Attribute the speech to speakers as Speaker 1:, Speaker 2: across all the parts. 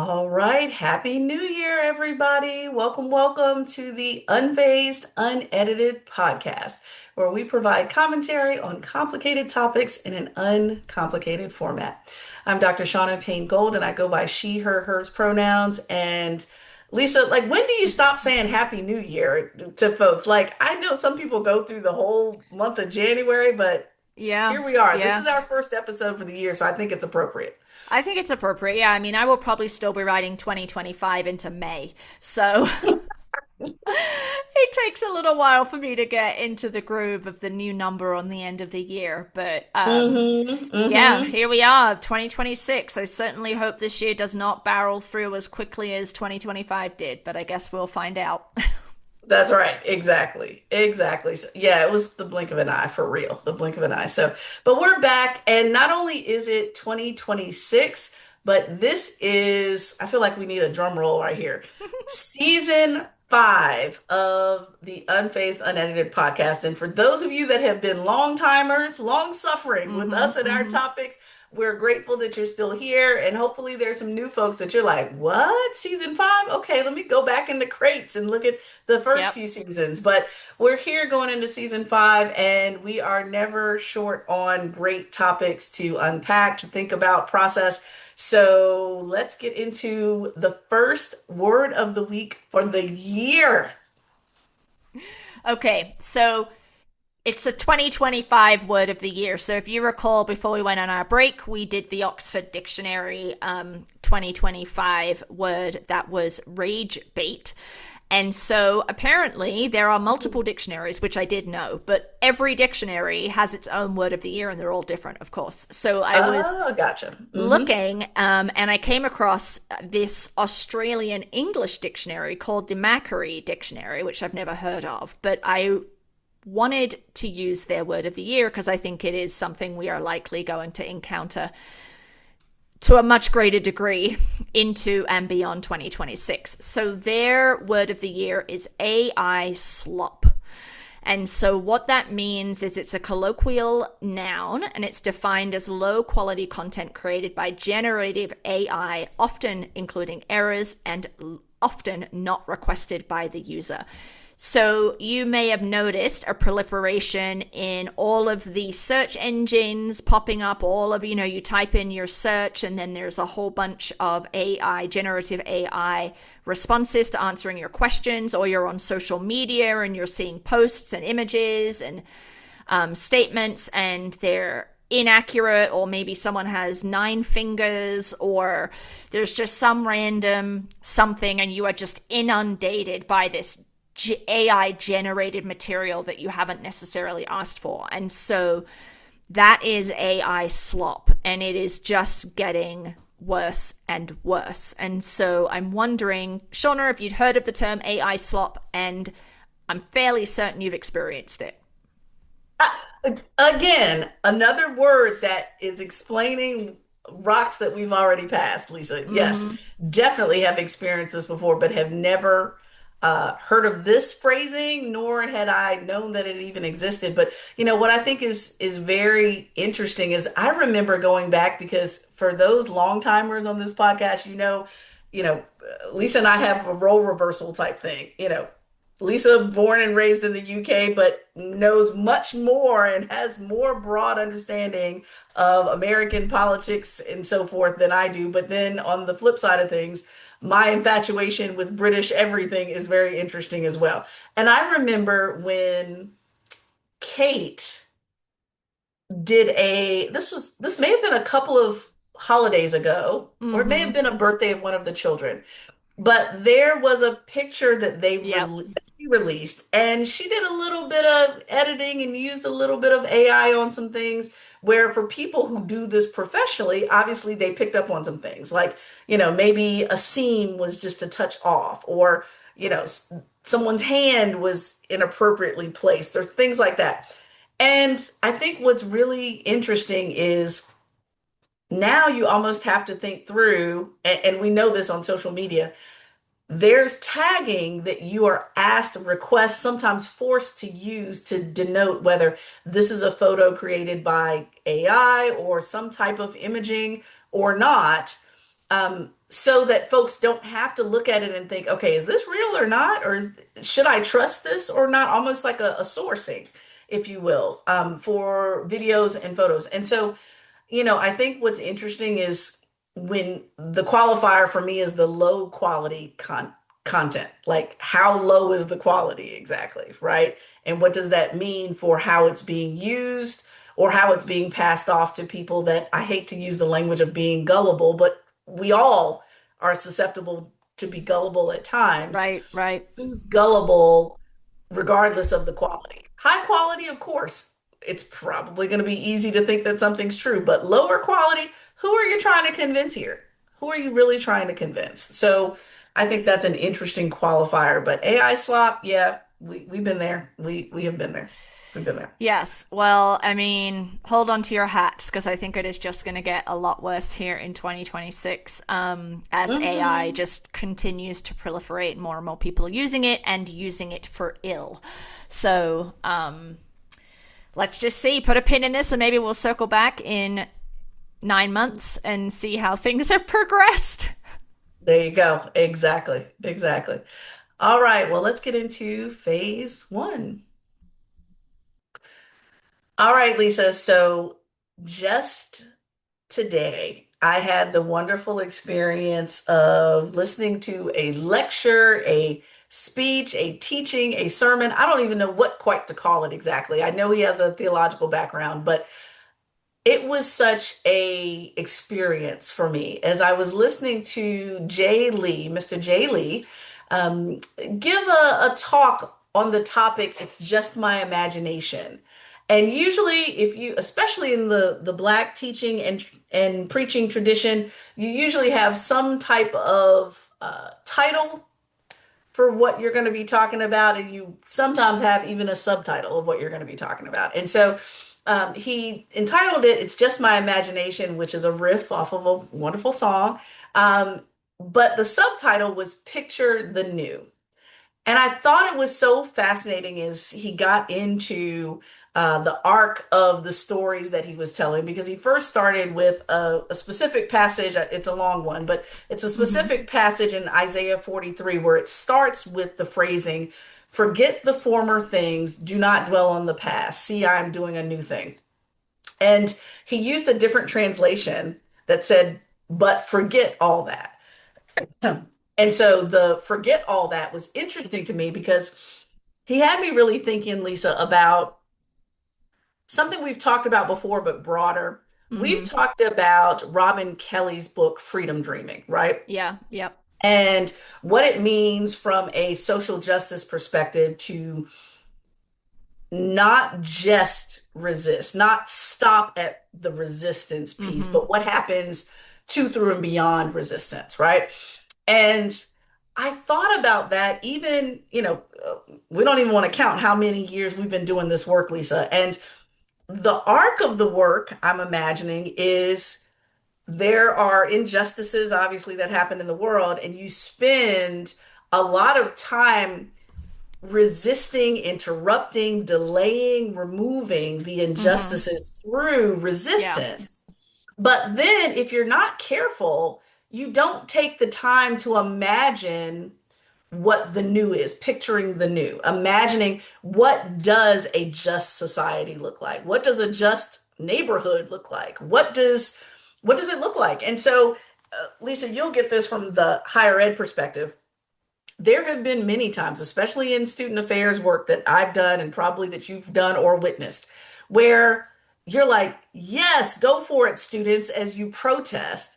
Speaker 1: All right. Happy New Year, everybody. Welcome, welcome to the Unfazed, Unedited podcast, where we provide commentary on complicated topics in an uncomplicated format. I'm Dr. Shauna Payne Gold, and I go by she, her, hers pronouns. And Lisa, like, when do you stop saying Happy New Year to folks? Like, I know some people go through the whole month of January, but
Speaker 2: Yeah,
Speaker 1: here we are. This
Speaker 2: yeah.
Speaker 1: is our first episode for the year, so I think it's appropriate.
Speaker 2: I think it's appropriate. Yeah, I mean, I will probably still be writing 2025 into May. So it takes a little while for me to get into the groove of the new number on the end of the year. But
Speaker 1: Mm-hmm.
Speaker 2: yeah,
Speaker 1: Mm-hmm.
Speaker 2: here we are, 2026. I certainly hope this year does not barrel through as quickly as 2025 did, but I guess we'll find out.
Speaker 1: That's right. Exactly. Exactly. So, yeah, it was the blink of an eye for real. The blink of an eye. So, but we're back. And not only is it 2026, but this is, I feel like we need a drum roll right here. Season 5 of the Unfazed Unedited podcast. And for those of you that have been long timers, long suffering with
Speaker 2: Mm-hmm,
Speaker 1: us and our
Speaker 2: mm-hmm.
Speaker 1: topics, we're grateful that you're still here. And hopefully there's some new folks that you're like, what? Season 5? Okay, let me go back in the crates and look at the first
Speaker 2: Yep.
Speaker 1: few seasons. But we're here going into season 5, and we are never short on great topics to unpack, to think about, process. So let's get into the first word of the week for the year.
Speaker 2: Okay, so it's a 2025 word of the year. So if you recall, before we went on our break, we did the Oxford Dictionary 2025 word that was rage bait. And so apparently there are multiple dictionaries, which I did know, but every dictionary has its own word of the year and they're all different, of course. So I was
Speaker 1: Oh, gotcha.
Speaker 2: looking and I came across this Australian English dictionary called the Macquarie Dictionary, which I've never heard of, but I wanted to use their word of the year because I think it is something we are likely going to encounter to a much greater degree into and beyond 2026. So their word of the year is AI slop. And so what that means is it's a colloquial noun and it's defined as low quality content created by generative AI, often including errors and often not requested by the user. So you may have noticed a proliferation in all of the search engines popping up, all of, you type in your search and then there's a whole bunch of AI, generative AI responses to answering your questions, or you're on social media and you're seeing posts and images and statements and they're inaccurate, or maybe someone has 9 fingers, or there's just some random something and you are just inundated by this AI generated material that you haven't necessarily asked for. And so that is AI slop, and it is just getting worse and worse. And so I'm wondering, Shauna, if you'd heard of the term AI slop, and I'm fairly certain you've experienced it.
Speaker 1: Again, another word that is explaining rocks that we've already passed, Lisa. Yes,
Speaker 2: Mm-hmm.
Speaker 1: definitely have experienced this before, but have never heard of this phrasing, nor had I known that it even existed. But what I think is very interesting is I remember going back, because for those long timers on this podcast, Lisa and I have a role reversal type thing. Lisa, born and raised in the UK, but knows much more and has more broad understanding of American politics and so forth than I do. But then on the flip side of things, my infatuation with British everything is very interesting as well. And I remember when Kate did this may have been a couple of holidays ago, or it may have
Speaker 2: Mm-hmm.
Speaker 1: been a birthday of one of the children, but there was a picture that
Speaker 2: Yep.
Speaker 1: she released, and she did a little bit of editing and used a little bit of AI on some things, where for people who do this professionally, obviously they picked up on some things, like, maybe a seam was just a touch off, or, someone's hand was inappropriately placed, or things like that. And I think what's really interesting is now you almost have to think through, and we know this on social media, there's tagging that you are asked, request, sometimes forced to use to denote whether this is a photo created by AI or some type of imaging or not. so that folks don't have to look at it and think, okay, is this real or not? Should I trust this or not? Almost like a sourcing, if you will, for videos and photos. And so, I think what's interesting is when the qualifier for me is the low quality content. Like, how low is the quality exactly, right? And what does that mean for how it's being used or how it's being passed off to people that I hate to use the language of being gullible, but we all are susceptible to be gullible at times.
Speaker 2: Right, right.
Speaker 1: Who's gullible regardless of the quality? High quality, of course, it's probably going to be easy to think that something's true, but lower quality, who are you trying to convince here? Who are you really trying to convince? So I think that's an interesting qualifier. But AI slop, yeah, we've been there. We have been there. We've been there.
Speaker 2: Yes. Well, I mean, hold on to your hats because I think it is just going to get a lot worse here in 2026 as AI
Speaker 1: Mhm.
Speaker 2: just continues to proliferate, more and more people using it and using it for ill. So let's just see, put a pin in this, and maybe we'll circle back in 9 months and see how things have progressed.
Speaker 1: There you go. Exactly. Exactly. All right. Well, let's get into phase one. All right, Lisa. So just today, I had the wonderful experience of listening to a lecture, a speech, a teaching, a sermon. I don't even know what quite to call it exactly. I know he has a theological background, but it was such a experience for me as I was listening to Jay Lee, Mr. Jay Lee, um, give a talk on the topic, It's Just My Imagination. And usually, if you, especially in the Black teaching and preaching tradition, you usually have some type of title for what you're going to be talking about, and you sometimes have even a subtitle of what you're going to be talking about. And so he entitled it "It's Just My Imagination," which is a riff off of a wonderful song. Um, but the subtitle was "Picture the New." And I thought it was so fascinating as he got into the arc of the stories that he was telling, because he first started with a specific passage. It's a long one, but it's a
Speaker 2: Mm-hmm.
Speaker 1: specific passage in Isaiah 43 where it starts with the phrasing, "Forget the former things, do not dwell on the past. See, I am doing a new thing." And he used a different translation that said, "But forget all that." And so the "forget all that" was interesting to me because he had me really thinking, Lisa, about something we've talked about before, but broader. We've
Speaker 2: Mm-hmm.
Speaker 1: talked about Robin Kelly's book, Freedom Dreaming, right?
Speaker 2: Yeah. Yep.
Speaker 1: And what it means from a social justice perspective to not just resist, not stop at the resistance piece,
Speaker 2: Mm-hmm.
Speaker 1: but what happens to, through, and beyond resistance, right? And I thought about that even, we don't even want to count how many years we've been doing this work, Lisa. And the arc of the work, I'm imagining, is there are injustices, obviously, that happen in the world, and you spend a lot of time resisting, interrupting, delaying, removing the
Speaker 2: Mm-hmm.
Speaker 1: injustices through
Speaker 2: Yeah.
Speaker 1: resistance. But then, if you're not careful, you don't take the time to imagine what the new is, picturing the new, imagining what does a just society look like? What does a just neighborhood look like? What does it look like? And so, Lisa, you'll get this from the higher ed perspective. There have been many times, especially in student affairs work that I've done and probably that you've done or witnessed, where you're like, yes, go for it, students, as you protest.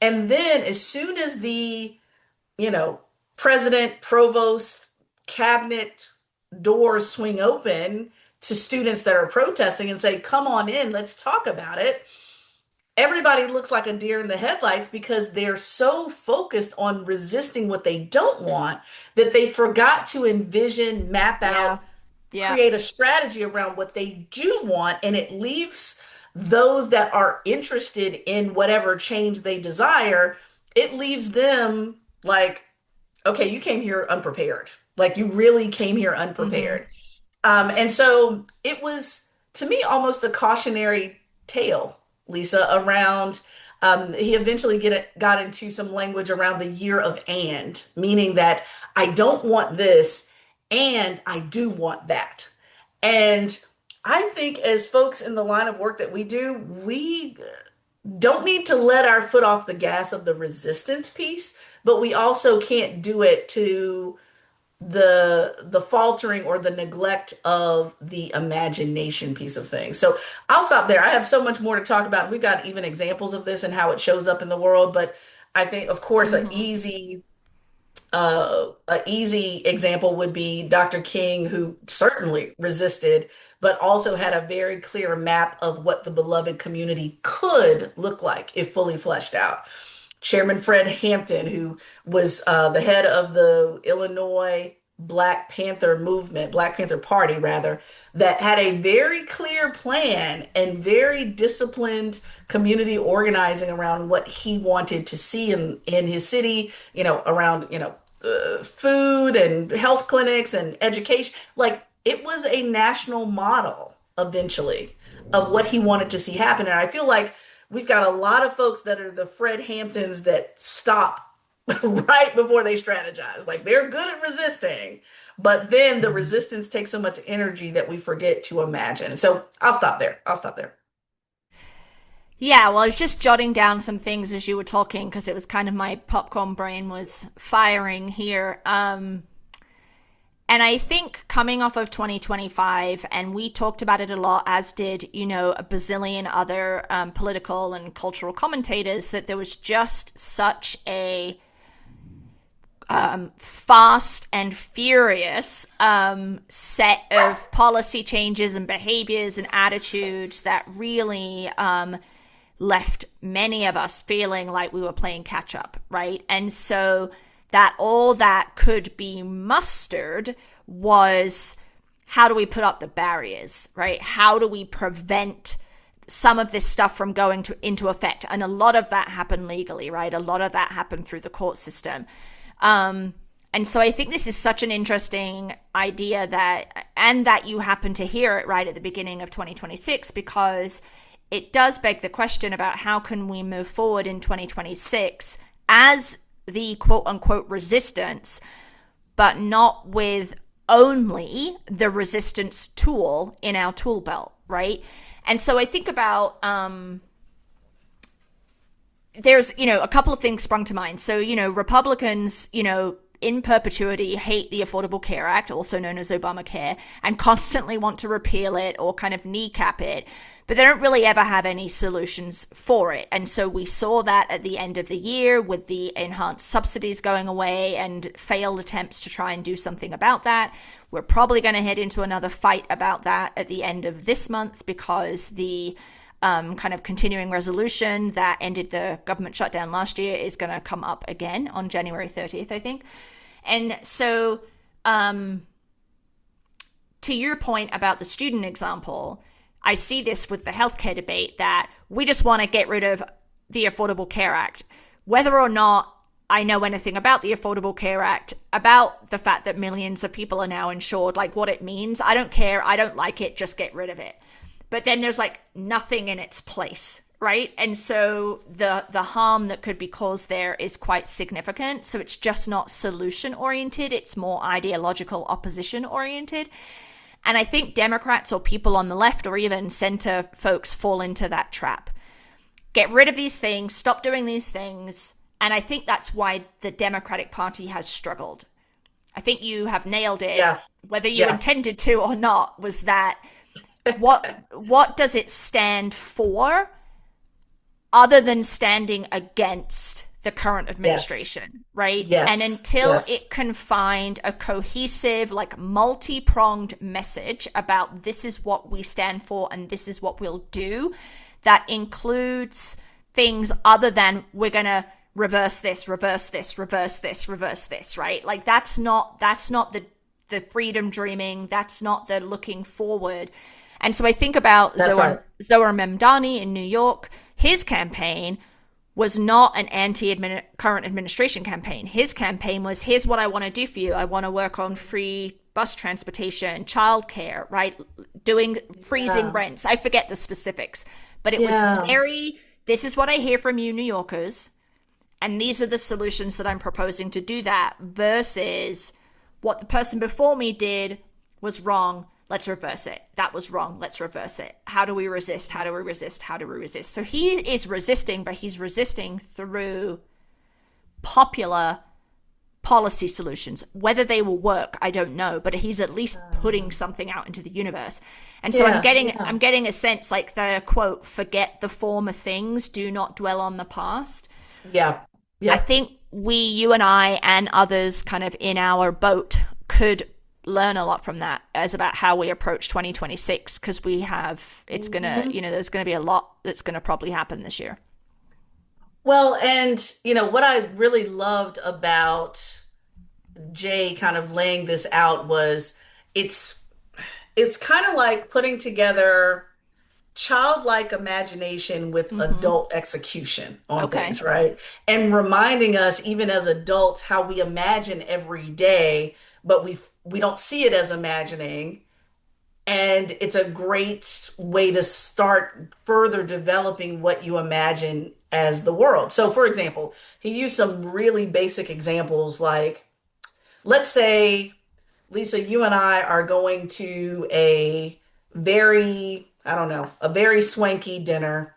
Speaker 1: And then as soon as the, you know, president, provost, cabinet doors swing open to students that are protesting and say, come on in, let's talk about it, everybody looks like a deer in the headlights because they're so focused on resisting what they don't want that they forgot to envision, map
Speaker 2: Yeah.
Speaker 1: out,
Speaker 2: Yeah.
Speaker 1: create a strategy around what they do want. And it leaves those that are interested in whatever change they desire, it leaves them like, okay, you came here unprepared. Like you really came here
Speaker 2: Mm-hmm.
Speaker 1: unprepared. And so it was, to me, almost a cautionary tale, Lisa, around He eventually got into some language around the year of and, meaning that I don't want this and I do want that. And I think as folks in the line of work that we do, we don't need to let our foot off the gas of the resistance piece, but we also can't do it to the faltering or the neglect of the imagination piece of things. So I'll stop there. I have so much more to talk about. We've got even examples of this and how it shows up in the world, but I think, of course,
Speaker 2: Hmm.
Speaker 1: a easy example would be Dr. King, who certainly resisted, but also had a very clear map of what the beloved community could look like if fully fleshed out. Chairman Fred Hampton, who was the head of the Illinois Black Panther movement, Black Panther Party, rather, that had a very clear plan and very disciplined community organizing around what he wanted to see in his city, around, food and health clinics and education. Like it was a national model eventually of what he wanted to see happen. And I feel like we've got a lot of folks that are the Fred Hamptons that stop right before they strategize. Like they're good at resisting, but then the resistance takes so much energy that we forget to imagine. So I'll stop there. I'll stop there.
Speaker 2: Yeah, well, I was just jotting down some things as you were talking because it was kind of my popcorn brain was firing here. And I think coming off of 2025, and we talked about it a lot, as did, a bazillion other political and cultural commentators, that there was just such a fast and furious set of policy changes and behaviors and attitudes that really left many of us feeling like we were playing catch up, right? And so that all that could be mustered was how do we put up the barriers, right? How do we prevent some of this stuff from going into effect? And a lot of that happened legally, right? A lot of that happened through the court system. And so I think this is such an interesting idea that you happen to hear it right at the beginning of 2026, because it does beg the question about how can we move forward in 2026 as the quote unquote resistance, but not with only the resistance tool in our tool belt, right? And so I think about there's a couple of things sprung to mind. So Republicans in perpetuity hate the Affordable Care Act, also known as Obamacare, and constantly want to repeal it or kind of kneecap it, but they don't really ever have any solutions for it. And so we saw that at the end of the year with the enhanced subsidies going away and failed attempts to try and do something about that. We're probably going to head into another fight about that at the end of this month, because the kind of continuing resolution that ended the government shutdown last year is going to come up again on January 30th, I think. And so, to your point about the student example, I see this with the healthcare debate that we just want to get rid of the Affordable Care Act. Whether or not I know anything about the Affordable Care Act, about the fact that millions of people are now insured, like what it means, I don't care. I don't like it. Just get rid of it. But then there's like nothing in its place, right? And so the harm that could be caused there is quite significant. So it's just not solution oriented. It's more ideological opposition oriented. And I think Democrats or people on the left or even center folks fall into that trap. Get rid of these things, stop doing these things. And I think that's why the Democratic Party has struggled. I think you have nailed it,
Speaker 1: Yeah.
Speaker 2: whether you
Speaker 1: Yeah.
Speaker 2: intended to or not, was that what does it stand for other than standing against the current
Speaker 1: Yes.
Speaker 2: administration, right? And
Speaker 1: Yes.
Speaker 2: until
Speaker 1: Yes.
Speaker 2: it can find a cohesive, like multi-pronged message about this is what we stand for and this is what we'll do, that includes things other than we're going to reverse this, reverse this, reverse this, reverse this, right? Like that's not the freedom dreaming, that's not the looking forward. And so I think about
Speaker 1: That's right.
Speaker 2: Zohar Memdani in New York. His campaign was not an current administration campaign. His campaign was, here's what I want to do for you. I want to work on free bus transportation, childcare, right? Freezing
Speaker 1: Yeah.
Speaker 2: rents. I forget the specifics, but it was
Speaker 1: Yeah.
Speaker 2: very This is what I hear from you, New Yorkers, and these are the solutions that I'm proposing to do that, versus what the person before me did was wrong. Let's reverse it. That was wrong. Let's reverse it. How do we resist? How do we resist? How do we resist? So he is resisting, but he's resisting through popular policy solutions. Whether they will work, I don't know, but he's at least putting something out into the universe. And so I'm
Speaker 1: Yeah,
Speaker 2: getting
Speaker 1: yeah,
Speaker 2: I'm getting a sense like the quote, forget the former things, do not dwell on the past.
Speaker 1: yeah,
Speaker 2: I
Speaker 1: yep.
Speaker 2: think we, you and I, and others kind of in our boat could learn a lot from that as about how we approach 2026, because we have, it's gonna,
Speaker 1: Mhm.
Speaker 2: there's gonna be a lot that's gonna probably happen this year.
Speaker 1: Well, and what I really loved about Jay kind of laying this out was it's it's kind of like putting together childlike imagination with
Speaker 2: Mm-hmm.
Speaker 1: adult execution on
Speaker 2: Okay.
Speaker 1: things, right? And reminding us, even as adults, how we imagine every day, but we don't see it as imagining. And it's a great way to start further developing what you imagine as the world. So, for example, he used some really basic examples like, let's say, Lisa, you and I are going to a very, I don't know, a very swanky dinner.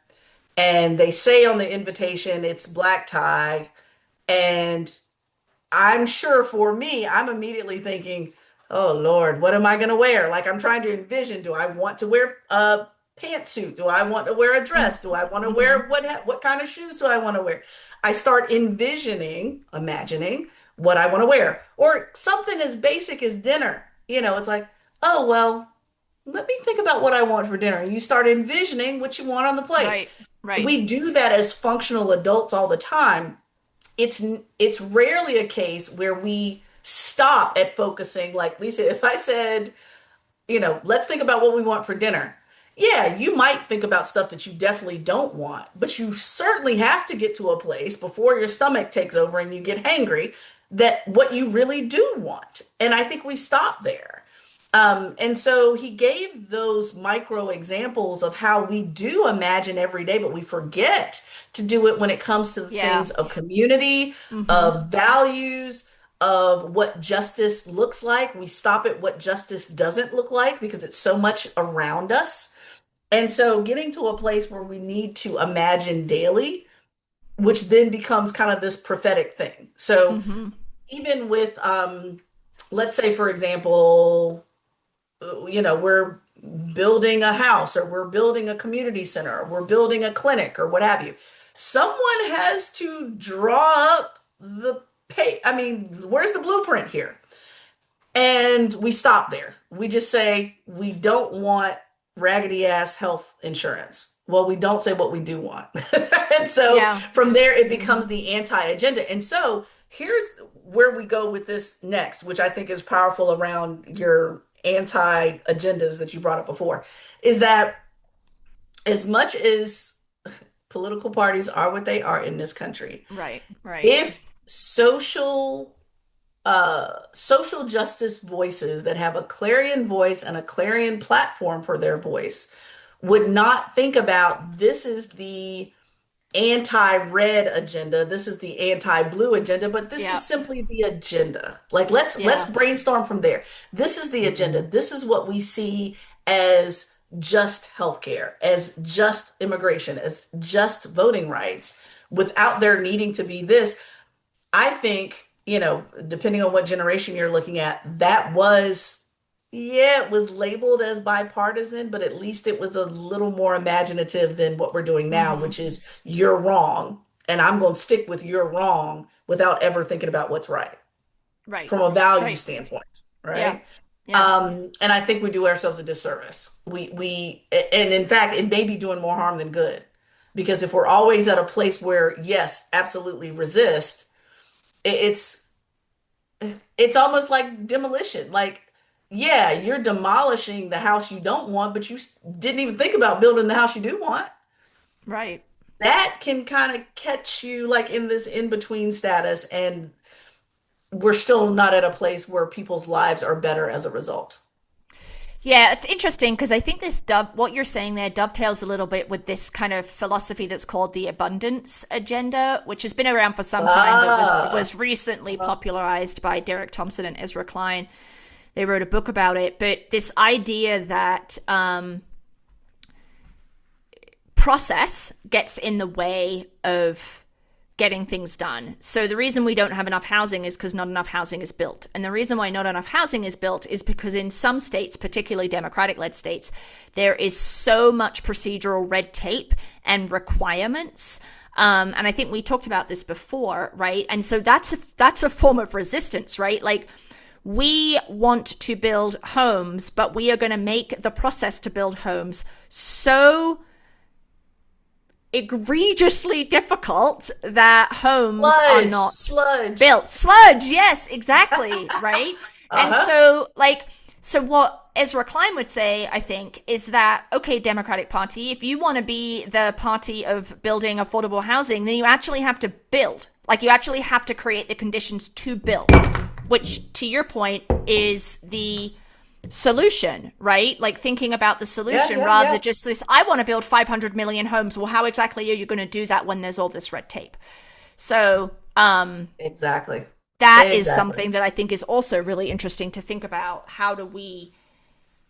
Speaker 1: And they say on the invitation it's black tie. And I'm sure for me, I'm immediately thinking, oh Lord, what am I going to wear? Like I'm trying to envision, do I want to wear a pantsuit? Do I want to wear a dress? Do I want to
Speaker 2: Mm-hmm.
Speaker 1: wear what kind of shoes do I want to wear? I start imagining what I want to wear. Or something as basic as dinner. It's like, oh well, let me think about what I want for dinner. And you start envisioning what you want on the plate.
Speaker 2: Right. Right.
Speaker 1: We do that as functional adults all the time. It's rarely a case where we stop at focusing. Like Lisa, if I said, let's think about what we want for dinner. Yeah, you might think about stuff that you definitely don't want, but you certainly have to get to a place before your stomach takes over and you get hangry that what you really do want. And I think we stop there. And so he gave those micro examples of how we do imagine every day, but we forget to do it when it comes to the
Speaker 2: Yeah.
Speaker 1: things of community,
Speaker 2: Mm-hmm.
Speaker 1: of values, of what justice looks like. We stop at what justice doesn't look like because it's so much around us. And so getting to a place where we need to imagine daily, which then becomes kind of this prophetic thing. So
Speaker 2: Mm-hmm.
Speaker 1: even with, let's say, for example, we're building a house or we're building a community center or we're building a clinic or what have you. Someone has to draw up the pay. I mean, where's the blueprint here? And we stop there. We just say we don't want raggedy ass health insurance. Well, we don't say what we do want. And so
Speaker 2: Yeah.
Speaker 1: from there, it
Speaker 2: Mm-hmm.
Speaker 1: becomes the anti agenda. And so here's where we go with this next, which I think is powerful around your anti agendas that you brought up before, is that as much as political parties are what they are in this country,
Speaker 2: Right. Right.
Speaker 1: if social justice voices that have a clarion voice and a clarion platform for their voice would not think about this is the anti-red agenda, this is the anti-blue agenda, but this is
Speaker 2: Yeah.
Speaker 1: simply the agenda. Like let's
Speaker 2: Yeah.
Speaker 1: brainstorm from there. This is the agenda. This is what we see as just healthcare, as just immigration, as just voting rights without there needing to be this. I think, depending on what generation you're looking at, that was, yeah, it was labeled as bipartisan, but at least it was a little more imaginative than what we're doing now,
Speaker 2: Mm-hmm.
Speaker 1: which is you're wrong. And I'm going to stick with you're wrong without ever thinking about what's right
Speaker 2: Right.
Speaker 1: from a value
Speaker 2: Right.
Speaker 1: standpoint,
Speaker 2: Yeah.
Speaker 1: right?
Speaker 2: Yeah.
Speaker 1: And I think we do ourselves a disservice. And in fact, it may be doing more harm than good because if we're always at a place where, yes, absolutely resist, it's it's almost like demolition. Like, yeah, you're demolishing the house you don't want, but you didn't even think about building the house you do want.
Speaker 2: Right.
Speaker 1: That can kind of catch you like in this in-between status, and we're still not at a place where people's lives are better as a result.
Speaker 2: Yeah, it's interesting because I think what you're saying there dovetails a little bit with this kind of philosophy that's called the abundance agenda, which has been around for some time, but was
Speaker 1: Ah,
Speaker 2: recently
Speaker 1: uh-huh.
Speaker 2: popularized by Derek Thompson and Ezra Klein. They wrote a book about it, but this idea that process gets in the way of getting things done. So the reason we don't have enough housing is because not enough housing is built. And the reason why not enough housing is built is because in some states, particularly Democratic led states, there is so much procedural red tape and requirements. And I think we talked about this before, right? And so that's a form of resistance, right? Like we want to build homes, but we are going to make the process to build homes so egregiously difficult that homes are
Speaker 1: Sludge,
Speaker 2: not
Speaker 1: sludge.
Speaker 2: built. Sludge, yes, exactly, right? And
Speaker 1: Uh-huh.
Speaker 2: so, like, so what Ezra Klein would say, I think, is that, okay, Democratic Party, if you want to be the party of building affordable housing, then you actually have to build. Like, you actually have to create the conditions to build, which, to your point, is the solution, right? Like thinking about the
Speaker 1: Yeah,
Speaker 2: solution
Speaker 1: yeah,
Speaker 2: rather
Speaker 1: yeah.
Speaker 2: than just this, I want to build 500 million homes. Well, how exactly are you going to do that when there's all this red tape? So,
Speaker 1: Exactly.
Speaker 2: that is
Speaker 1: Exactly.
Speaker 2: something that I think is also really interesting to think about. How do we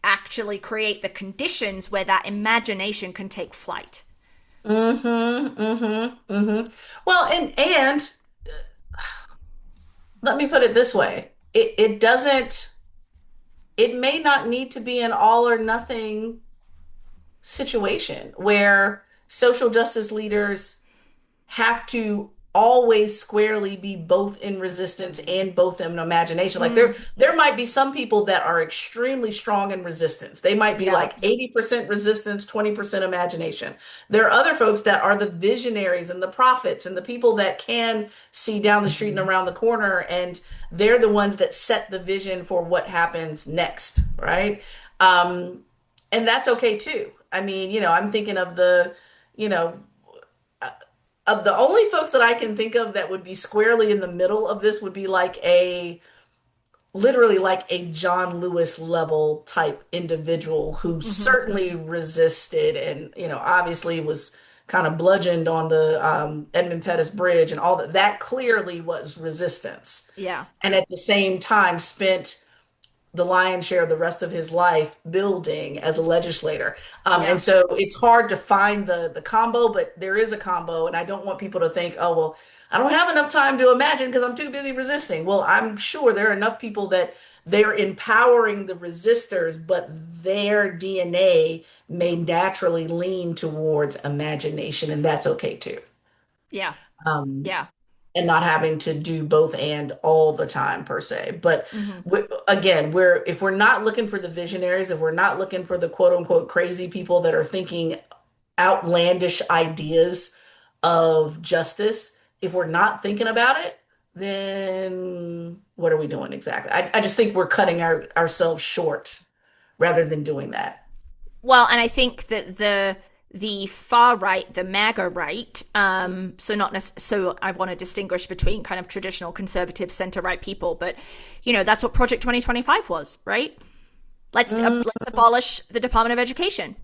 Speaker 2: actually create the conditions where that imagination can take flight?
Speaker 1: Mm-hmm. Mm-hmm. Mm-hmm. Well, and let me put it this way. It doesn't, it may not need to be an all or nothing situation where social justice leaders have to always squarely be both in resistance and both in imagination. Like there might be some people that are extremely strong in resistance. They might be
Speaker 2: Yeah.
Speaker 1: like 80% resistance, 20% imagination. There are other folks that are the visionaries and the prophets and the people that can see down the street and around the corner, and they're the ones that set the vision for what happens next, right? Um, and that's okay too. I mean, I'm thinking of you know, of the only folks that I can think of that would be squarely in the middle of this would be like literally like a John Lewis level type individual who
Speaker 2: Mm-hmm.
Speaker 1: certainly resisted and, obviously was kind of bludgeoned on the Edmund Pettus Bridge and all that. That clearly was resistance.
Speaker 2: Yeah.
Speaker 1: And at the same time spent the lion's share of the rest of his life building as a legislator. And
Speaker 2: Yeah.
Speaker 1: so it's hard to find the combo, but there is a combo. And I don't want people to think, oh, well, I don't have enough time to imagine because I'm too busy resisting. Well, I'm sure there are enough people that they're empowering the resistors, but their DNA may naturally lean towards imagination, and that's okay too.
Speaker 2: Yeah.
Speaker 1: Um,
Speaker 2: Yeah.
Speaker 1: and not having to do both and all the time per se. But
Speaker 2: Mm-hmm.
Speaker 1: again, we're if we're not looking for the visionaries, if we're not looking for the quote unquote crazy people that are thinking outlandish ideas of justice, if we're not thinking about it, then what are we doing exactly? I just think we're cutting ourselves short rather than doing that.
Speaker 2: Well, and I think that the far right, the MAGA right, so not so I want to distinguish between kind of traditional conservative center right people, but that's what Project 2025 was, right?
Speaker 1: Mm,
Speaker 2: Let's abolish the Department of Education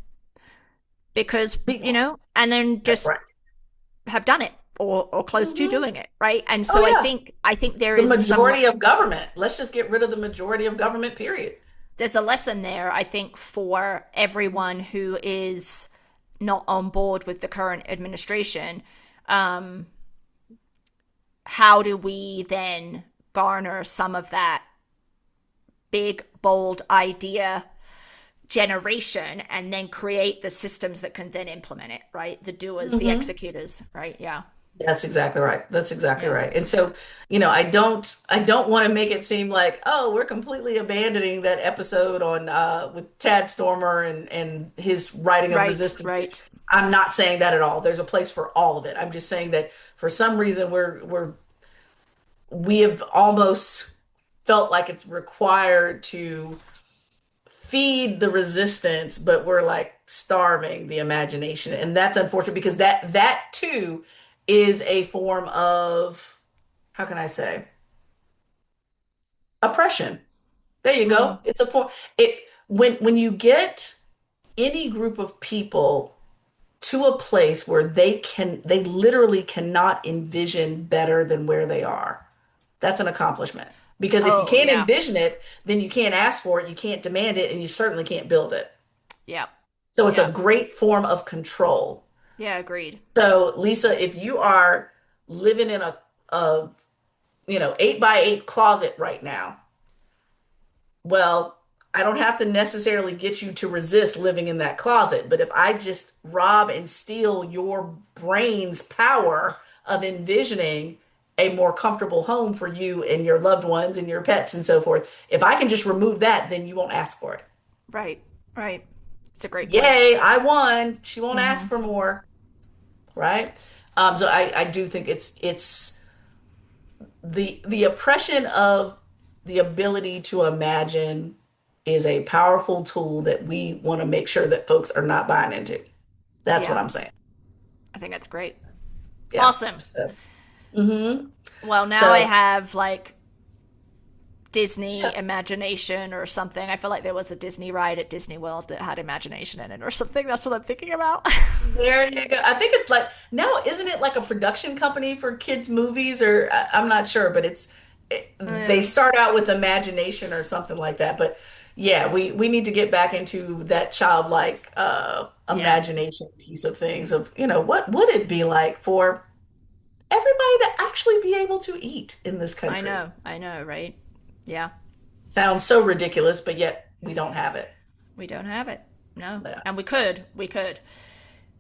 Speaker 2: because and then just
Speaker 1: right.
Speaker 2: have done it or close to
Speaker 1: Mhm.
Speaker 2: doing it, right? And
Speaker 1: Oh
Speaker 2: so
Speaker 1: yeah.
Speaker 2: I think there
Speaker 1: The
Speaker 2: is some
Speaker 1: majority of government. Let's just get rid of the majority of government, period.
Speaker 2: there's a lesson there, I think, for everyone who is not on board with the current administration. Um, how do we then garner some of that big, bold idea generation and then create the systems that can then implement it, right? The doers, the
Speaker 1: Hmm.
Speaker 2: executors, right? Yeah.
Speaker 1: That's exactly right. That's exactly
Speaker 2: Yeah.
Speaker 1: right. And so, I don't want to make it seem like, oh, we're completely abandoning that episode on with Tad Stormer and his writing of
Speaker 2: Right,
Speaker 1: resistance.
Speaker 2: right.
Speaker 1: I'm not saying that at all. There's a place for all of it. I'm just saying that for some reason we have almost felt like it's required to feed the resistance, but we're like starving the imagination. And that's unfortunate because that too is a form of, how can I say, oppression. There you
Speaker 2: Mm.
Speaker 1: go. It's a form it when you get any group of people to a place where they literally cannot envision better than where they are, that's an accomplishment. Because if you
Speaker 2: Oh,
Speaker 1: can't
Speaker 2: yeah.
Speaker 1: envision it, then you can't ask for it, you can't demand it, and you certainly can't build it.
Speaker 2: Yeah.
Speaker 1: So it's a
Speaker 2: Yeah.
Speaker 1: great form of control.
Speaker 2: Yeah, agreed.
Speaker 1: So Lisa, if you are living in a 8 by 8 closet right now, well, I don't have to necessarily get you to resist living in that closet, but if I just rob and steal your brain's power of envisioning a more comfortable home for you and your loved ones and your pets and so forth, if I can just remove that, then you won't ask for it.
Speaker 2: Right. Right. It's a great point.
Speaker 1: Yay, I won. She won't
Speaker 2: Mm-hmm.
Speaker 1: ask for more, right? So I do think it's the oppression of the ability to imagine is a powerful tool that we want to make sure that folks are not buying into. That's what
Speaker 2: Yeah.
Speaker 1: I'm saying.
Speaker 2: I think that's great.
Speaker 1: Yeah.
Speaker 2: Awesome.
Speaker 1: So, hmm
Speaker 2: Well, now I
Speaker 1: so
Speaker 2: have like Disney imagination or something. I feel like there was a Disney ride at Disney World that had imagination in it or something. That's what I'm thinking about.
Speaker 1: there you go. I think it's like now, isn't it like a production company for kids' movies, or I'm not sure, but they
Speaker 2: Yeah.
Speaker 1: start out with imagination or something like that. But yeah, we need to get back into that childlike
Speaker 2: Yeah.
Speaker 1: imagination piece of things of, what would it be like for everybody to actually be able to eat in this
Speaker 2: I
Speaker 1: country?
Speaker 2: know. I know, right? Yeah.
Speaker 1: Sounds so ridiculous, but yet we don't have it.
Speaker 2: We don't have it. No.
Speaker 1: Yeah,
Speaker 2: And we could. We could.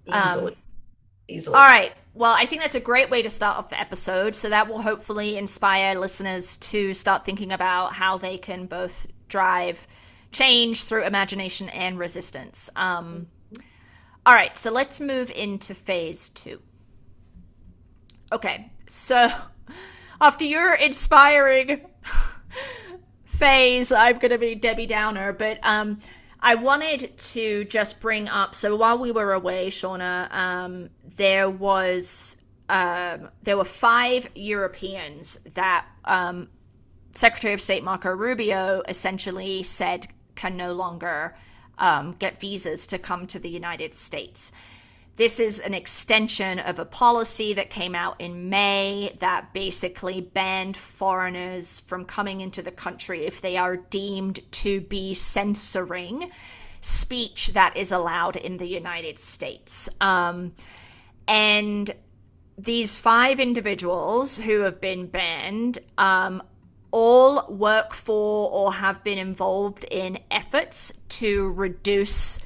Speaker 1: easily,
Speaker 2: All
Speaker 1: easily.
Speaker 2: right. Well, I think that's a great way to start off the episode. So that will hopefully inspire listeners to start thinking about how they can both drive change through imagination and resistance. All right. So let's move into phase two. Okay. So after your inspiring phase, I'm going to be Debbie Downer, but I wanted to just bring up. So while we were away, Shauna, there were 5 Europeans that Secretary of State Marco Rubio essentially said can no longer get visas to come to the United States. This is an extension of a policy that came out in May that basically banned foreigners from coming into the country if they are deemed to be censoring speech that is allowed in the United States. And these 5 individuals who have been banned all work for or have been involved in efforts to reduce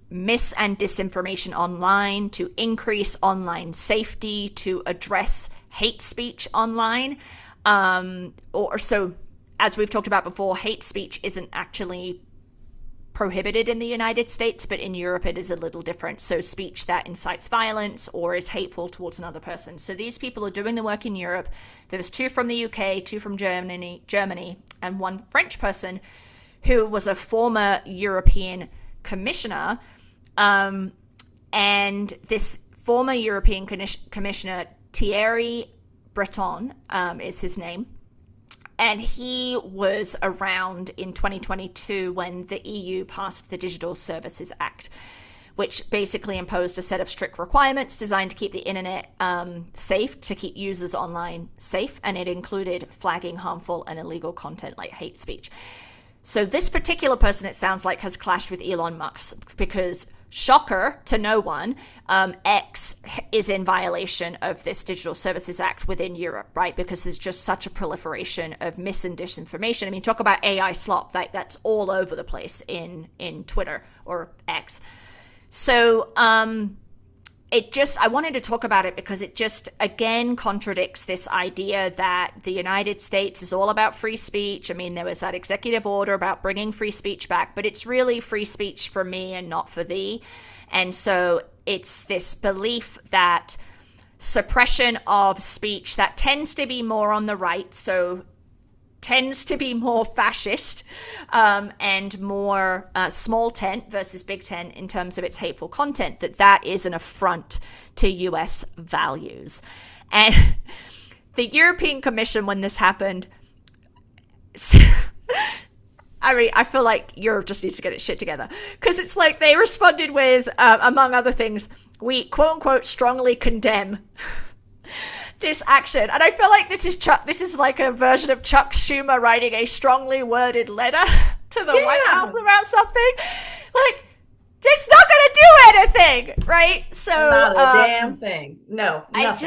Speaker 2: mis and disinformation online, to increase online safety, to address hate speech online. Or so, as we've talked about before, hate speech isn't actually prohibited in the United States, but in Europe it is a little different. So speech that incites violence or is hateful towards another person. So these people are doing the work in Europe. There's 2 from the UK, 2 from Germany, and 1 French person who was a former European commissioner. And this former European commissioner, Thierry Breton, is his name. And he was around in 2022 when the EU passed the Digital Services Act, which basically imposed a set of strict requirements designed to keep the internet safe, to keep users online safe. And it included flagging harmful and illegal content like hate speech. So this particular person, it sounds like, has clashed with Elon Musk because, shocker to no one, X is in violation of this Digital Services Act within Europe, right? Because there's just such a proliferation of mis and disinformation. I mean, talk about AI slop, that's all over the place in Twitter or X. So I wanted to talk about it because it just, again, contradicts this idea that the United States is all about free speech. I mean, there was that executive order about bringing free speech back, but it's really free speech for me and not for thee. And so it's this belief that suppression of speech that tends to be more on the right, so tends to be more fascist and more small tent versus big tent in terms of its hateful content, that is an affront to US values. And the European Commission, when this happened, I mean, I feel like Europe just needs to get its shit together because it's like they responded with, among other things, we quote unquote strongly condemn this action, and I feel like this is Chuck. This is like a version of Chuck Schumer writing a strongly worded letter to the White House
Speaker 1: Yeah.
Speaker 2: about something. Like, it's not going to do anything, right? So,
Speaker 1: Not a damn thing. No, nothing.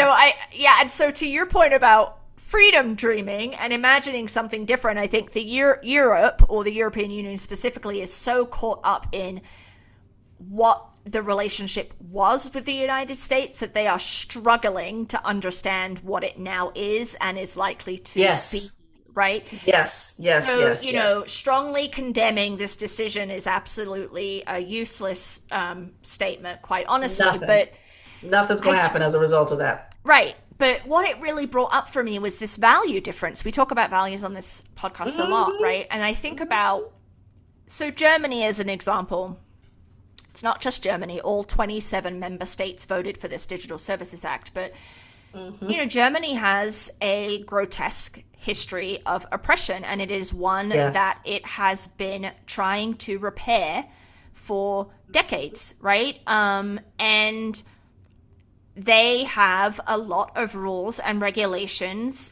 Speaker 2: yeah, and so to your point about freedom dreaming and imagining something different, I think the Europe or the European Union specifically is so caught up in what the relationship was with the United States that they are struggling to understand what it now is and is likely to be,
Speaker 1: Yes.
Speaker 2: right?
Speaker 1: Yes. Yes.
Speaker 2: So,
Speaker 1: Yes. Yes.
Speaker 2: strongly condemning this decision is absolutely a useless statement, quite honestly.
Speaker 1: Nothing.
Speaker 2: But
Speaker 1: Nothing's going
Speaker 2: I,
Speaker 1: to happen as a result of that.
Speaker 2: right. But what it really brought up for me was this value difference. We talk about values on this podcast a lot,
Speaker 1: Hmm.
Speaker 2: right? And I think about, so Germany as an example, it's not just Germany, all 27 member states voted for this Digital Services Act. But,
Speaker 1: Hmm.
Speaker 2: Germany has a grotesque history of oppression, and it is one
Speaker 1: Yes.
Speaker 2: that it has been trying to repair for decades, right? And they have a lot of rules and regulations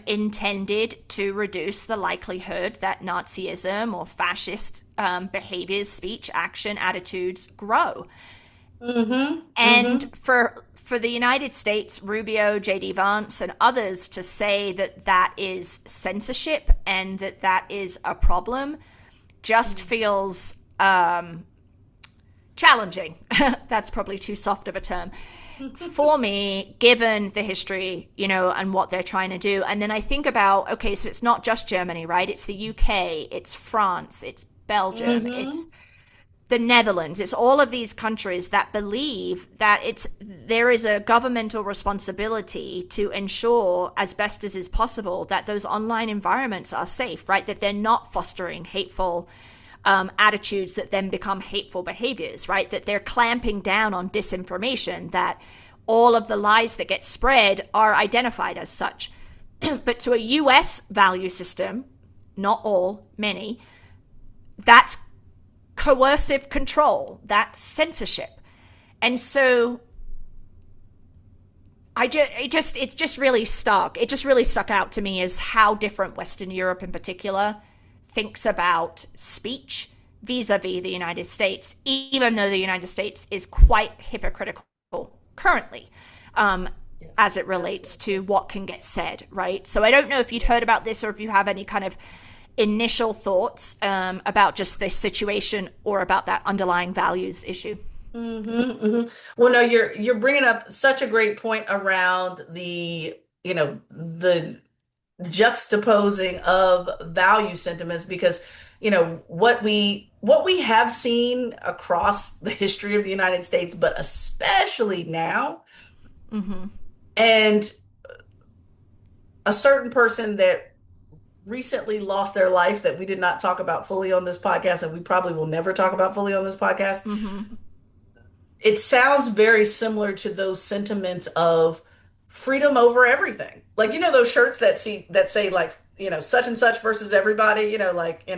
Speaker 2: intended to reduce the likelihood that Nazism or fascist behaviors, speech, action, attitudes grow.
Speaker 1: Hmm. Hmm.
Speaker 2: And for the United States, Rubio, J.D. Vance, and others to say that that is censorship and that that is a problem just feels challenging. That's probably too soft of a term for me, given the history, and what they're trying to do. And then I think about, okay, so it's not just Germany, right? It's the UK, it's France, it's Belgium,
Speaker 1: Hmm.
Speaker 2: it's the Netherlands, it's all of these countries that believe that there is a governmental responsibility to ensure as best as is possible that those online environments are safe, right? That they're not fostering hateful attitudes that then become hateful behaviors, right? That they're clamping down on disinformation, that all of the lies that get spread are identified as such. But to a US value system, not all, many, that's coercive control, that's censorship. And so it just really stuck. It just really stuck out to me as how different Western Europe in particular thinks about speech vis-a-vis the United States, even though the United States is quite hypocritical currently,
Speaker 1: Yes.
Speaker 2: as it
Speaker 1: Yes.
Speaker 2: relates
Speaker 1: Yes.
Speaker 2: to what can get said, right? So I don't know if you'd heard about this or if you have any kind of initial thoughts about just this situation or about that underlying values issue.
Speaker 1: Hmm. Hmm. Well, no, you're bringing up such a great point around the juxtaposing of value sentiments because what we have seen across the history of the United States, but especially now,
Speaker 2: Mm-hmm.
Speaker 1: and a certain person that recently lost their life that we did not talk about fully on this podcast, and we probably will never talk about fully on this podcast.
Speaker 2: Mm-hmm.
Speaker 1: It sounds very similar to those sentiments of freedom over everything. Like, those shirts that say like, such and such versus everybody, like,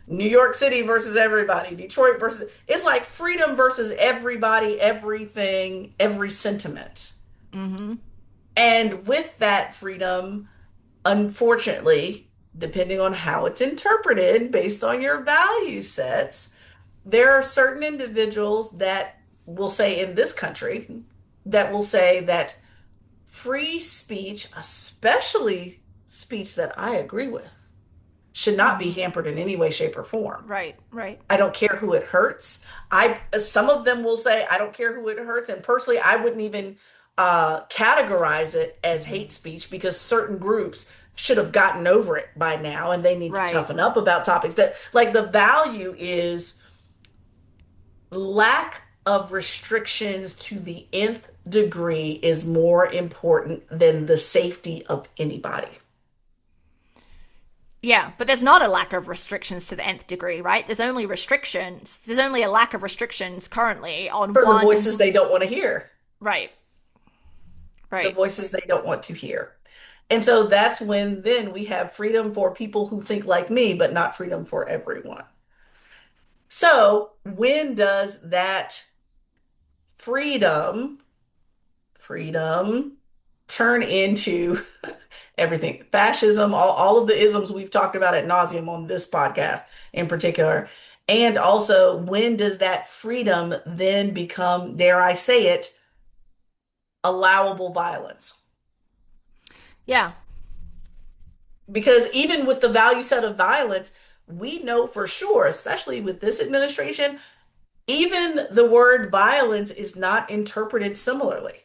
Speaker 1: New York City versus everybody, Detroit versus, it's like freedom versus everybody, everything, every sentiment.
Speaker 2: Mm-hmm.
Speaker 1: And with that freedom, unfortunately, depending on how it's interpreted based on your value sets, there are certain individuals that will say in this country that will say that free speech, especially speech that I agree with, should not be
Speaker 2: Mm-hmm.
Speaker 1: hampered in any way, shape, or form.
Speaker 2: Right, right.
Speaker 1: I don't care who it hurts. Some of them will say I don't care who it hurts, and personally, I wouldn't even categorize it as hate speech because certain groups should have gotten over it by now, and they need to
Speaker 2: Right.
Speaker 1: toughen up about topics that, like, the value is lack of restrictions to the nth degree is more important than the safety of anybody.
Speaker 2: Yeah, but there's not a lack of restrictions to the nth degree, right? There's only restrictions. There's only a lack of restrictions currently on
Speaker 1: For the
Speaker 2: one.
Speaker 1: voices they don't want to hear,
Speaker 2: Right,
Speaker 1: the
Speaker 2: right.
Speaker 1: voices they don't want to hear. And so that's when then we have freedom for people who think like me, but not freedom for everyone. So when does that freedom, freedom turn into everything? Fascism, all of the isms we've talked about at nauseum on this podcast in particular. And also, when does that freedom then become, dare I say it, allowable violence?
Speaker 2: Yeah.
Speaker 1: Because even with the value set of violence, we know for sure, especially with this administration, even the word violence is not interpreted similarly.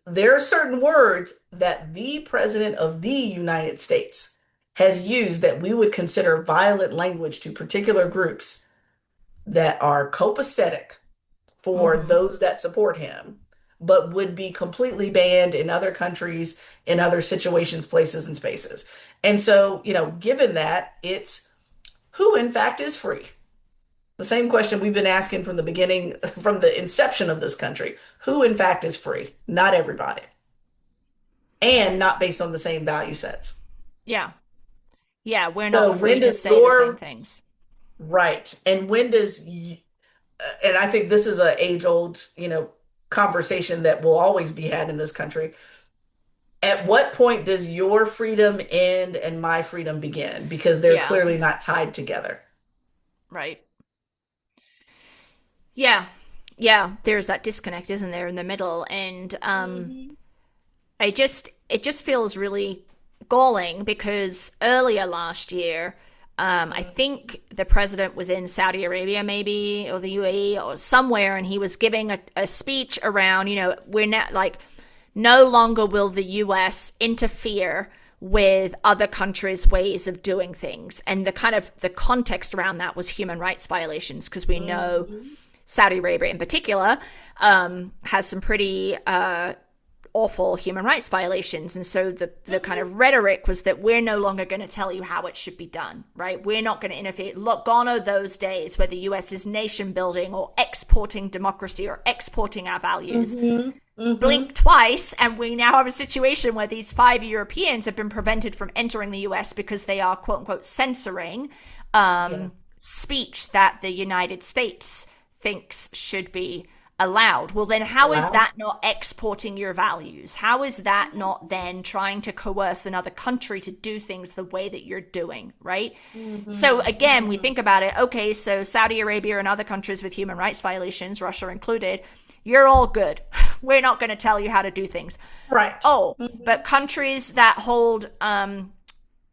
Speaker 1: There are certain words that the President of the United States has used that we would consider violent language to particular groups that are copacetic for
Speaker 2: Mm-hmm.
Speaker 1: those that support him, but would be completely banned in other countries, in other situations, places, and spaces. And so, given that, it's who in fact is free? The same question we've been asking from the beginning, from the inception of this country. Who in fact is free? Not everybody. And not based on the same value sets.
Speaker 2: Yeah. Yeah. We're not
Speaker 1: So when
Speaker 2: free to
Speaker 1: does
Speaker 2: say the same
Speaker 1: your
Speaker 2: things.
Speaker 1: right and when does and I think this is a age old, conversation that will always be had in this country. At what point does your freedom end and my freedom begin? Because they're
Speaker 2: Yeah.
Speaker 1: clearly not tied together.
Speaker 2: Right. Yeah. Yeah. There's that disconnect, isn't there, in the middle? And
Speaker 1: Mhm.
Speaker 2: it just feels really galling because earlier last year, I think the president was in Saudi Arabia, maybe, or the UAE, or somewhere, and he was giving a speech around, we're not like, no longer will the US interfere with other countries' ways of doing things. And the kind of the context around that was human rights violations, because we know
Speaker 1: Mhm.
Speaker 2: Saudi Arabia in particular has some pretty awful human rights violations. And so the kind
Speaker 1: Mhm.
Speaker 2: of rhetoric was that we're no longer going to tell you how it should be done, right? We're not going to interfere. Look, gone are those days where the US is nation building or exporting democracy or exporting our values.
Speaker 1: Mhm.
Speaker 2: Blink
Speaker 1: Mhm.
Speaker 2: twice, and we now have a situation where these 5 Europeans have been prevented from entering the US because they are, quote unquote, censoring
Speaker 1: Yeah.
Speaker 2: speech that the United States thinks should be allowed. Well, then, how is
Speaker 1: Allowed.
Speaker 2: that not exporting your values? How is that not then trying to coerce another country to do things the way that you're doing, right? So,
Speaker 1: Mhm.
Speaker 2: again, we
Speaker 1: Mhm.
Speaker 2: think about it. Okay, so Saudi Arabia and other countries with human rights violations, Russia included, you're all good. We're not going to tell you how to do things.
Speaker 1: Right.
Speaker 2: Oh, but
Speaker 1: Mhm.
Speaker 2: countries that hold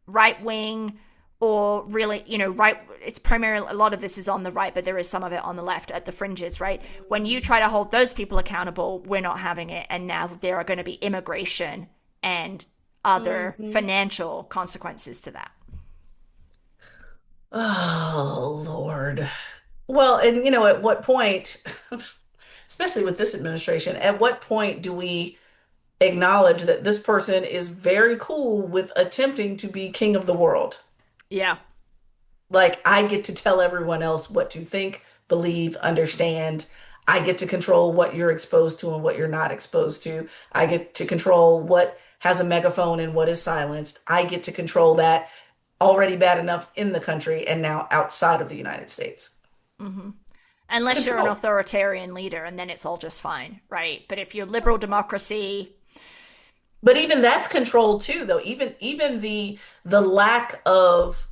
Speaker 2: right wing or really, right, it's primarily a lot of this is on the right, but there is some of it on the left at the fringes, right? When you try to hold those people accountable, we're not having it. And now there are going to be immigration and other
Speaker 1: Mhm.
Speaker 2: financial consequences to that.
Speaker 1: Oh, Lord. Well, and at what point, especially with this administration, at what point do we acknowledge that this person is very cool with attempting to be king of the world?
Speaker 2: Yeah.
Speaker 1: Like, I get to tell everyone else what to think, believe, understand. I get to control what you're exposed to and what you're not exposed to. I get to control what has a megaphone and what is silenced. I get to control that already bad enough in the country and now outside of the United States.
Speaker 2: Mm-hmm. Unless you're an
Speaker 1: Control.
Speaker 2: authoritarian leader, and then it's all just fine, right? But if you're liberal democracy,
Speaker 1: But even that's control too, though. Even the lack of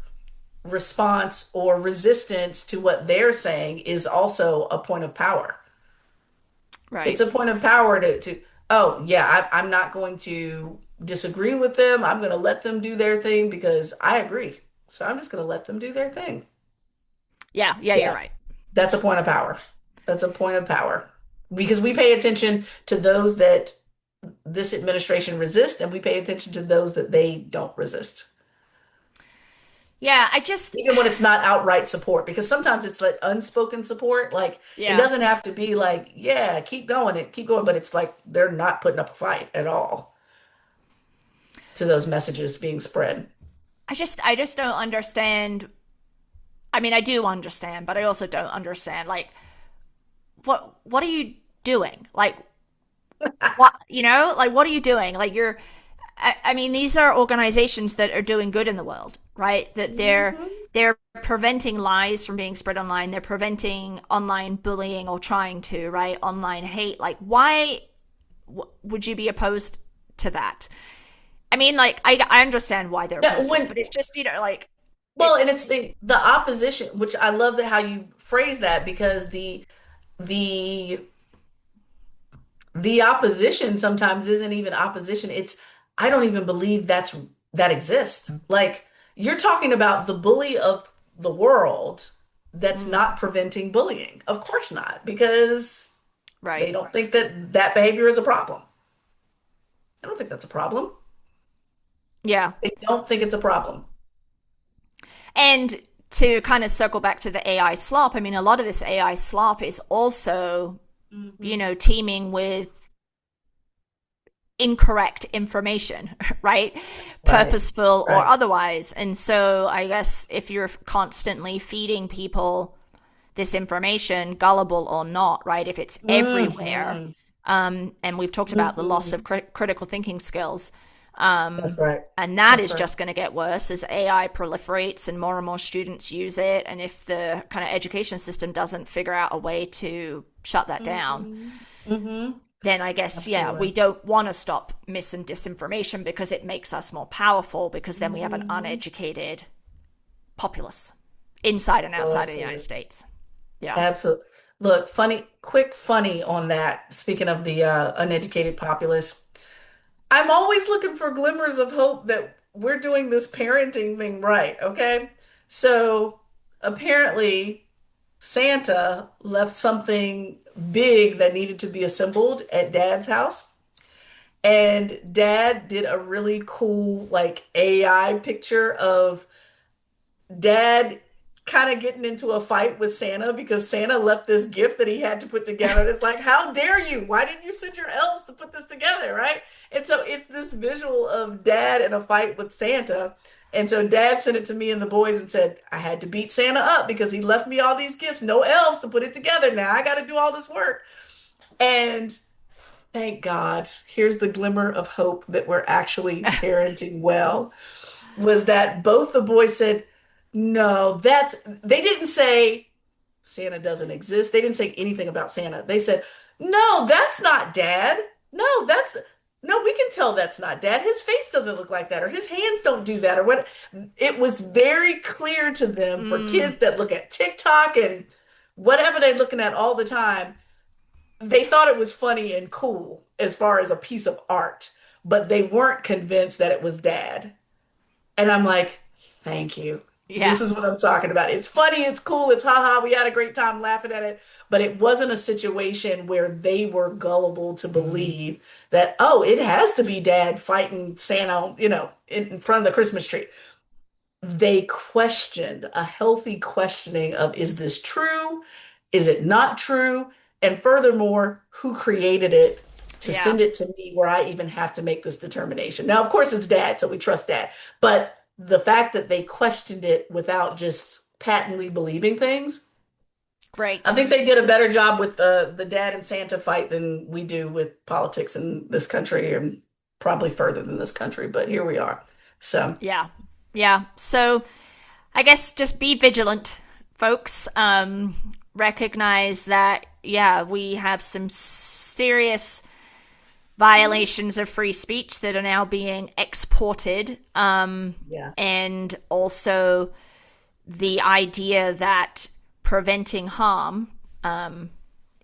Speaker 1: response or resistance to what they're saying is also a point of power. It's
Speaker 2: right?
Speaker 1: a point of power to oh yeah, I'm not going to disagree with them. I'm going to let them do their thing because I agree. So I'm just going to let them do their thing.
Speaker 2: Yeah, yeah, you're
Speaker 1: Yeah,
Speaker 2: right.
Speaker 1: that's a point of power. That's a point of power because we pay attention to those that this administration resists, and we pay attention to those that they don't resist.
Speaker 2: Yeah, I just,
Speaker 1: Even when it's not outright support, because sometimes it's like unspoken support. Like it
Speaker 2: yeah,
Speaker 1: doesn't have to be like, yeah, keep going, but it's like they're not putting up a fight at all to those messages being spread.
Speaker 2: I just don't understand. I mean, I do understand, but I also don't understand. Like, what are you doing? Like, What, like what are you doing? Like I mean, these are organizations that are doing good in the world, right? That
Speaker 1: Mhm.
Speaker 2: they're preventing lies from being spread online. They're preventing online bullying or trying to, right? Online hate. Like, why would you be opposed to that? I mean, like, I understand why they're
Speaker 1: Yeah,
Speaker 2: opposed to it, but it's just, like,
Speaker 1: well, and
Speaker 2: it's,
Speaker 1: it's the opposition, which I love that how you phrase that because the the opposition sometimes isn't even opposition. It's I don't even believe that exists. Like you're talking about the bully of the world that's
Speaker 2: mm,
Speaker 1: not preventing bullying. Of course not, because they
Speaker 2: right.
Speaker 1: don't think that that behavior is a problem. I don't think that's a problem.
Speaker 2: Yeah.
Speaker 1: They don't think it's a problem.
Speaker 2: And to kind of circle back to the AI slop, I mean, a lot of this AI slop is also,
Speaker 1: Hmm.
Speaker 2: teaming with incorrect information, right?
Speaker 1: Right.
Speaker 2: Purposeful or
Speaker 1: Right.
Speaker 2: otherwise. And so I guess if you're constantly feeding people this information, gullible or not, right? If it's everywhere,
Speaker 1: Hmm.
Speaker 2: and we've talked about the loss of
Speaker 1: Hmm.
Speaker 2: critical thinking skills,
Speaker 1: That's right.
Speaker 2: and that
Speaker 1: That's
Speaker 2: is
Speaker 1: right.
Speaker 2: just going to get worse as AI proliferates and more students use it. And if the kind of education system doesn't figure out a way to shut that down,
Speaker 1: Hmm. Hmm.
Speaker 2: then I guess, yeah, we
Speaker 1: Absolutely.
Speaker 2: don't want to stop mis and disinformation because it makes us more powerful, because then we have an
Speaker 1: Hmm.
Speaker 2: uneducated populace inside and
Speaker 1: Oh,
Speaker 2: outside of the United
Speaker 1: absolutely.
Speaker 2: States. Yeah.
Speaker 1: Absolutely. Look, quick funny on that. Speaking of the uneducated populace, I'm always looking for glimmers of hope that we're doing this parenting thing right, okay? So apparently Santa left something big that needed to be assembled at Dad's house. And Dad did a really cool like AI picture of Dad kind of getting into a fight with Santa because Santa left this gift that he had to put together. And it's like, how dare you? Why didn't you send your elves to put this together, right? And so it's this visual of Dad in a fight with Santa. And so Dad sent it to me and the boys and said, I had to beat Santa up because he left me all these gifts, no elves to put it together. Now I got to do all this work. And thank God, here's the glimmer of hope that we're actually parenting well was that both the boys said, no, they didn't say Santa doesn't exist. They didn't say anything about Santa. They said, no, that's not Dad. No, no, we can tell that's not Dad. His face doesn't look like that, or his hands don't do that, or what. It was very clear to them for
Speaker 2: Mm,
Speaker 1: kids that look at TikTok and whatever they're looking at all the time. They thought it was funny and cool as far as a piece of art, but they weren't convinced that it was Dad. And I'm like, thank you. This
Speaker 2: yeah.
Speaker 1: is what I'm talking about. It's funny, it's cool, it's haha. We had a great time laughing at it, but it wasn't a situation where they were gullible to believe that, oh, it has to be Dad fighting Santa, in front of the Christmas tree. They questioned a healthy questioning of, is this true? Is it not true? And furthermore, who created it to
Speaker 2: Yeah.
Speaker 1: send it to me where I even have to make this determination? Now, of course, it's Dad, so we trust Dad. But the fact that they questioned it without just patently believing things, I
Speaker 2: Great.
Speaker 1: think they did a better job with the Dad and Santa fight than we do with politics in this country, and probably further than this country. But here we are. So,
Speaker 2: Yeah. Yeah. So I guess just be vigilant, folks. Recognize that, yeah, we have some serious violations of free speech that are now being exported.
Speaker 1: yeah.
Speaker 2: And also the idea that preventing harm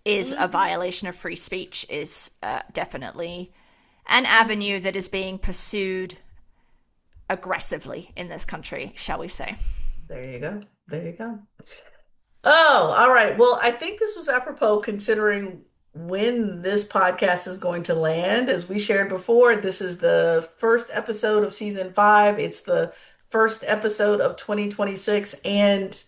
Speaker 2: is a
Speaker 1: Mhm.
Speaker 2: violation of free speech is definitely an
Speaker 1: Mhm.
Speaker 2: avenue that is being pursued aggressively in this country, shall we say.
Speaker 1: There you go. There you go. Oh, all right. Well, I think this was apropos considering when this podcast is going to land. As we shared before, this is the first episode of season 5. It's the first episode of 2026, and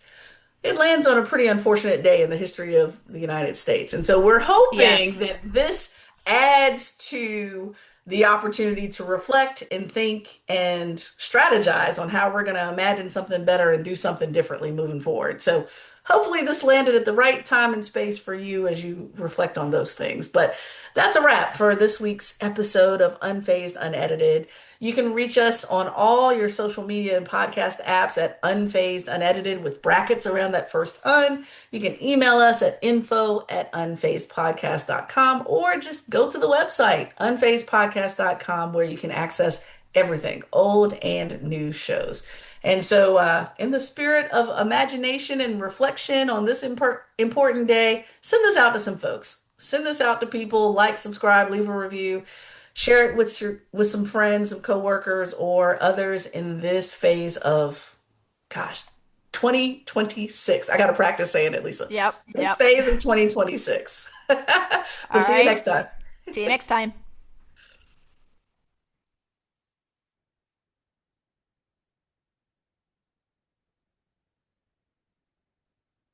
Speaker 1: it lands on a pretty unfortunate day in the history of the United States. And so we're hoping
Speaker 2: Yes.
Speaker 1: that this adds to the opportunity to reflect and think and strategize on how we're going to imagine something better and do something differently moving forward. So hopefully this landed at the right time and space for you as you reflect on those things. But That's a wrap for this week's episode of Unfazed Unedited. You can reach us on all your social media and podcast apps at Unfazed Unedited with brackets around that first un. You can email us at info@unfazedpodcast.com or just go to the website, unfazedpodcast.com, where you can access everything, old and new shows. And so, in the spirit of imagination and reflection on this important day, send this out to some folks. Send this out to people, like, subscribe, leave a review, share it with some friends, some coworkers, or others in this phase of, gosh, 2026. I got to practice saying it, Lisa.
Speaker 2: Yep,
Speaker 1: This
Speaker 2: yep.
Speaker 1: phase of 2026. But
Speaker 2: All
Speaker 1: see you
Speaker 2: right.
Speaker 1: next time.
Speaker 2: See you next time.